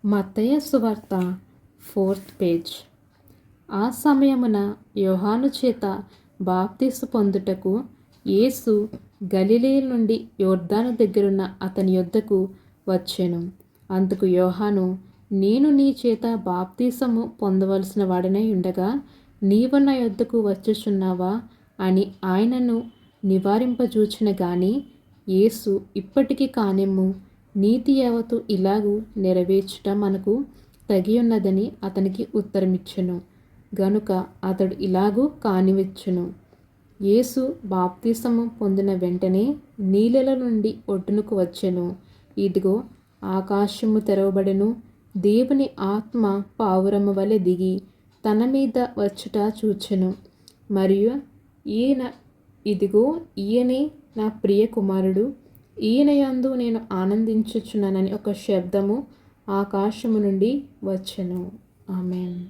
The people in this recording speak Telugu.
మత్తయి సువార్త 4th పేజ్. ఆ సమయమున యోహాను చేత బాప్తీసు పొందుటకు యేసు గలిలయ నుండి యొర్దాను దగ్గరున్న అతని యొద్దకు వచ్చెను. అందుకు యోహాను, నేను నీ చేత బాప్తీసము పొందవలసిన వాడనై ఉండగా నీవు నా యొద్దకు వచ్చుచున్నావా అని ఆయనను నివారింపజూచిన గాని యేసు, ఇప్పటికి కానిమ్ము, నీతి యావత్తు ఇలాగూ నెరవేర్చుట మనకు తగియున్నదని అతనికి ఉత్తరమిచ్చెను. గనుక అతడు ఇలాగూ కానివచ్చును. యేసు బాప్తీసము పొందిన వెంటనే నీళ్ళలో నుండి ఒడ్డునకు వచ్చెను. ఇదిగో, ఆకాశము తెరవబడెను. దేవుని ఆత్మ పావురము వలె దిగి తన మీద వచ్చుట చూచెను. మరియు ఇదిగో, ఈయనే నా ప్రియ కుమారుడు, ఈయన యందు నేను ఆనందించుచున్నానని ఒక శబ్దము ఆకాశము నుండి వచ్చెను. ఆమేన్.